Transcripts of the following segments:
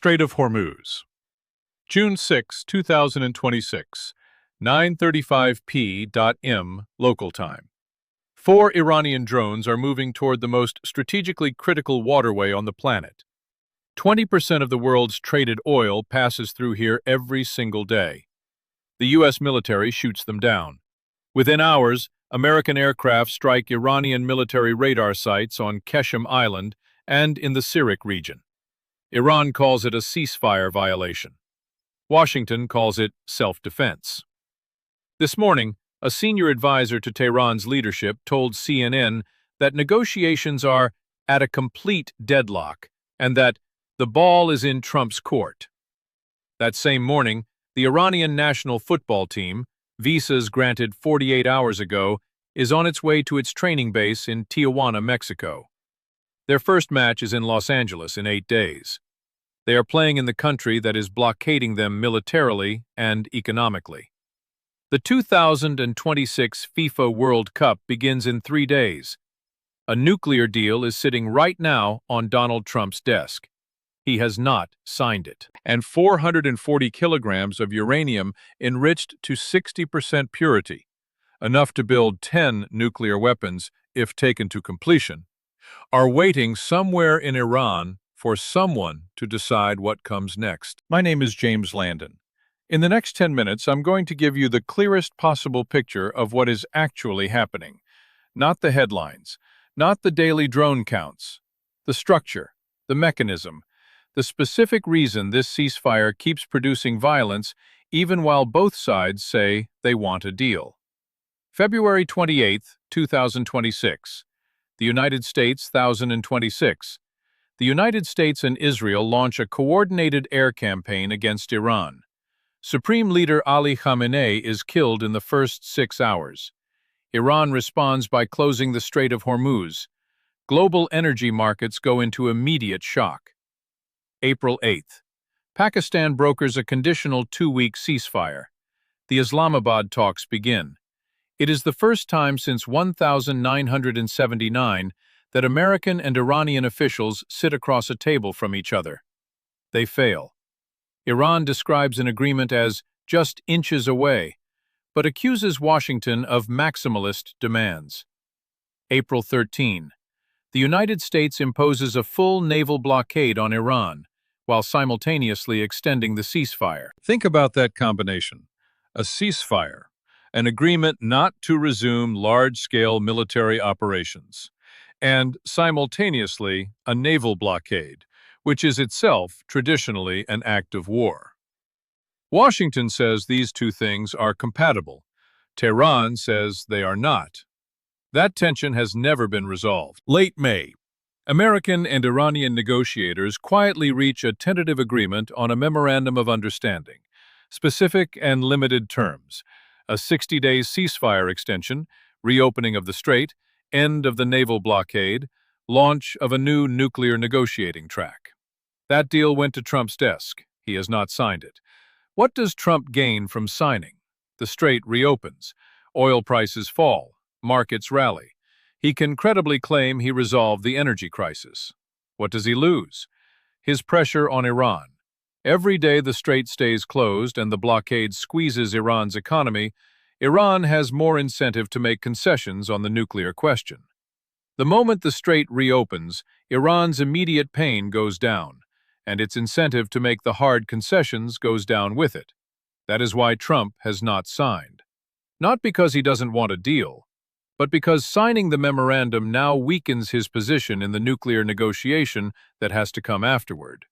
Strait of Hormuz. June 6, 2026, 9:35 p.m. local time. Four Iranian drones are moving toward the most strategically critical waterway on the planet. 20% of the world's traded oil passes through here every single day. The U.S. military shoots them down. Within hours, American aircraft strike Iranian military radar sites on Qeshm Island and in the Sirik region. Iran calls it a ceasefire violation. Washington calls it self-defense. This morning, a senior advisor to Tehran's leadership told CNN that negotiations are at a complete deadlock and that the ball is in Trump's court. That same morning, the Iranian national football team, visas granted 48 hours ago, is on its way to its training base in Tijuana, Mexico. Their first match is in Los Angeles in 8 days. They are playing in the country that is blockading them militarily and economically. The 2026 FIFA World Cup begins in 3 days. A nuclear deal is sitting right now on Donald Trump's desk. He has not signed it. And 440 kilograms of uranium enriched to 60% purity, enough to build 10 nuclear weapons if taken to completion, are waiting somewhere in Iran for someone to decide what comes next. My name is James Landon. In the next 10 minutes, I'm going to give you the clearest possible picture of what is actually happening. Not the headlines, not the daily drone counts. The structure, the mechanism, the specific reason this ceasefire keeps producing violence even while both sides say they want a deal. February 28, 2026. The United States, 1026. The United States and Israel launch a coordinated air campaign against Iran. Supreme Leader Ali Khamenei is killed in the first 6 hours. Iran responds by closing the Strait of Hormuz. Global energy markets go into immediate shock. April 8th. Pakistan brokers a conditional 2-week ceasefire. The Islamabad talks begin. It is the first time since 1979 that American and Iranian officials sit across a table from each other. They fail. Iran describes an agreement as just inches away, but accuses Washington of maximalist demands. April 13. The United States imposes a full naval blockade on Iran, while simultaneously extending the ceasefire. Think about that combination. A ceasefire, an agreement not to resume large-scale military operations, and simultaneously a naval blockade, which is itself traditionally an act of war. Washington says these two things are compatible. Tehran says they are not. That tension has never been resolved. Late May. American and Iranian negotiators quietly reach a tentative agreement on a memorandum of understanding, specific and limited terms, a 60-day ceasefire extension, reopening of the strait, end of the naval blockade, launch of a new nuclear negotiating track. That deal went to Trump's desk. He has not signed it. What does Trump gain from signing? The strait reopens. Oil prices fall. Markets rally. He can credibly claim he resolved the energy crisis. What does he lose? His pressure on Iran. Every day the strait stays closed and the blockade squeezes Iran's economy, Iran has more incentive to make concessions on the nuclear question. The moment the strait reopens, Iran's immediate pain goes down, and its incentive to make the hard concessions goes down with it. That is why Trump has not signed. Not because he doesn't want a deal, but because signing the memorandum now weakens his position in the nuclear negotiation that has to come afterward.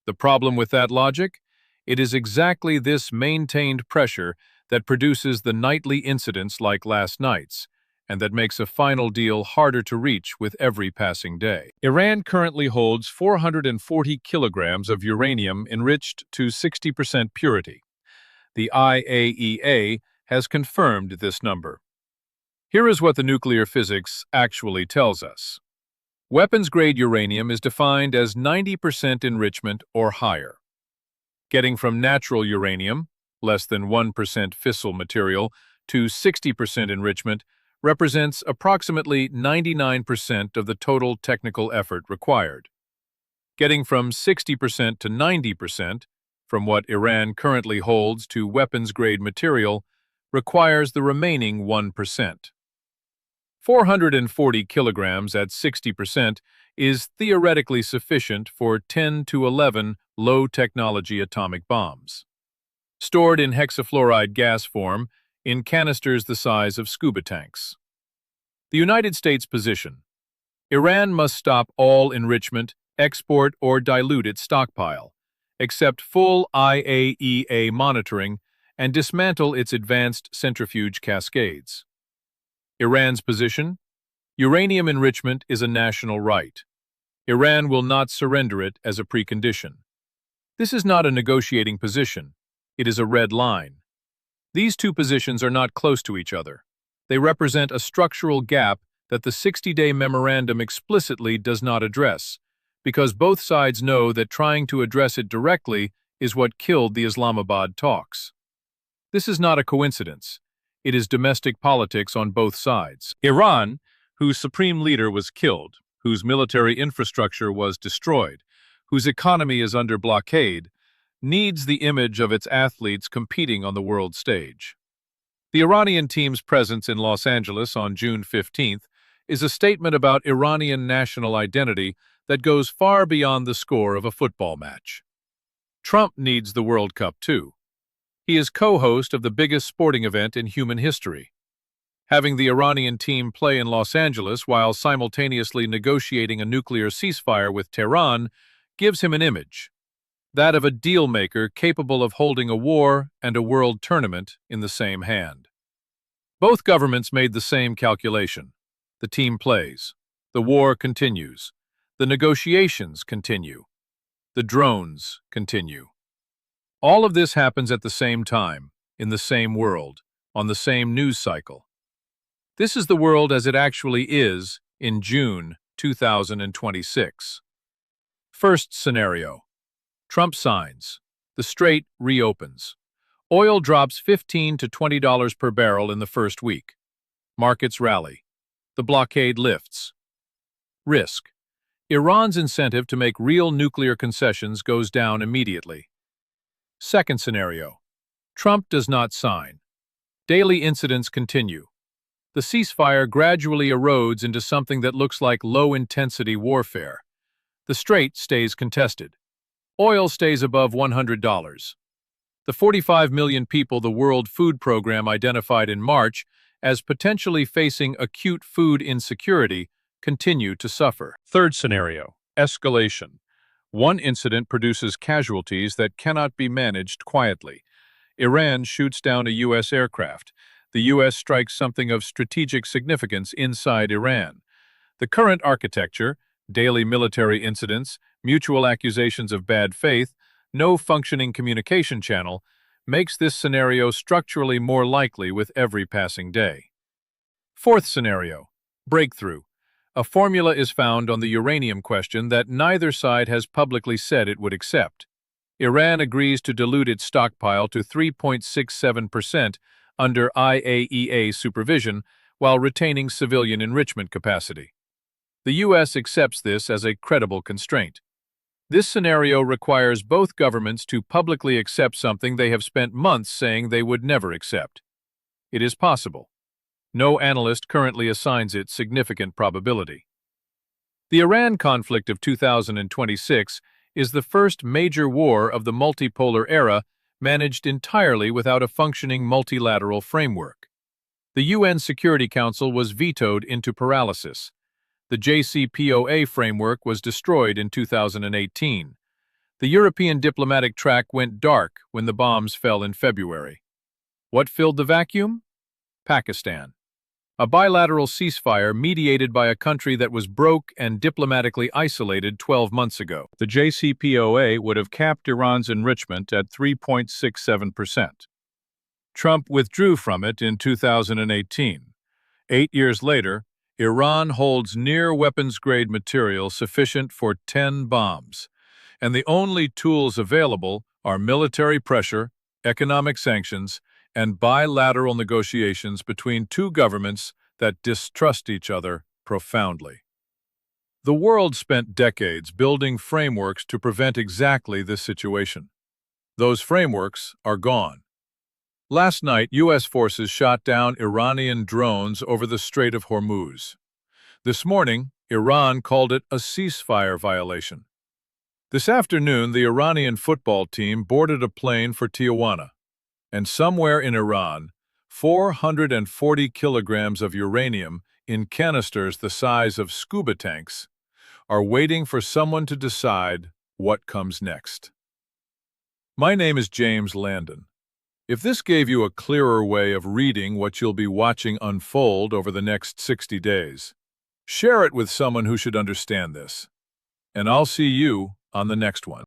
The problem with that logic? It is exactly this maintained pressure that produces the nightly incidents like last night's, and that makes a final deal harder to reach with every passing day. Iran currently holds 440 kilograms of uranium enriched to 60% purity. The IAEA has confirmed this number. Here is what the nuclear physics actually tells us. Weapons-grade uranium is defined as 90% enrichment or higher. Getting from natural uranium, less than 1% fissile material, to 60% enrichment represents approximately 99% of the total technical effort required. Getting from 60% to 90%, from what Iran currently holds to weapons-grade material, requires the remaining 1%. 440 kilograms at 60% is theoretically sufficient for 10 to 11 low-technology atomic bombs. Stored in hexafluoride gas form, in canisters the size of scuba tanks. The United States position. Iran must stop all enrichment, export, or dilute its stockpile, accept full IAEA monitoring, and dismantle its advanced centrifuge cascades. Iran's position? Uranium enrichment is a national right. Iran will not surrender it as a precondition. This is not a negotiating position. It is a red line. These two positions are not close to each other. They represent a structural gap that the 60-day memorandum explicitly does not address, because both sides know that trying to address it directly is what killed the Islamabad talks. This is not a coincidence. It is domestic politics on both sides. Iran, whose supreme leader was killed, whose military infrastructure was destroyed, whose economy is under blockade, needs the image of its athletes competing on the world stage. The Iranian team's presence in Los Angeles on June 15th is a statement about Iranian national identity that goes far beyond the score of a football match. Trump needs the World Cup too. He is co-host of the biggest sporting event in human history. Having the Iranian team play in Los Angeles while simultaneously negotiating a nuclear ceasefire with Tehran gives him an image, that of a deal-maker capable of holding a war and a world tournament in the same hand. Both governments made the same calculation. The team plays. The war continues. The negotiations continue. The drones continue. All of this happens at the same time, in the same world, on the same news cycle. This is the world as it actually is in June 2026. First scenario. Trump signs. The Strait reopens. Oil drops $15 to $20 per barrel in the first week. Markets rally. The blockade lifts. Risk. Iran's incentive to make real nuclear concessions goes down immediately. Second scenario. Trump does not sign. Daily incidents continue. The ceasefire gradually erodes into something that looks like low-intensity warfare. The Strait stays contested. Oil stays above $100. The 45 million people the World Food Program identified in March as potentially facing acute food insecurity continue to suffer. Third scenario, escalation. One incident produces casualties that cannot be managed quietly. Iran shoots down a U.S. aircraft. The U.S. strikes something of strategic significance inside Iran. The current architecture, daily military incidents, mutual accusations of bad faith, no functioning communication channel, makes this scenario structurally more likely with every passing day. Fourth scenario, breakthrough. A formula is found on the uranium question that neither side has publicly said it would accept. Iran agrees to dilute its stockpile to 3.67% under IAEA supervision while retaining civilian enrichment capacity. The U.S. accepts this as a credible constraint. This scenario requires both governments to publicly accept something they have spent months saying they would never accept. It is possible. No analyst currently assigns it significant probability. The Iran conflict of 2026 is the first major war of the multipolar era managed entirely without a functioning multilateral framework. The UN Security Council was vetoed into paralysis. The JCPOA framework was destroyed in 2018. The European diplomatic track went dark when the bombs fell in February. What filled the vacuum? Pakistan. A bilateral ceasefire mediated by a country that was broke and diplomatically isolated 12 months ago. The JCPOA would have capped Iran's enrichment at 3.67%. Trump withdrew from it in 2018. 8 years later, Iran holds near weapons-grade material sufficient for 10 bombs, and the only tools available are military pressure, economic sanctions, and bilateral negotiations between two governments that distrust each other profoundly. The world spent decades building frameworks to prevent exactly this situation. Those frameworks are gone. Last night, U.S. forces shot down Iranian drones over the Strait of Hormuz. This morning, Iran called it a ceasefire violation. This afternoon, the Iranian football team boarded a plane for Tijuana, and somewhere in Iran, 440 kilograms of uranium in canisters the size of scuba tanks are waiting for someone to decide what comes next. My name is James Landon. If this gave you a clearer way of reading what you'll be watching unfold over the next 60 days, share it with someone who should understand this. And I'll see you on the next one.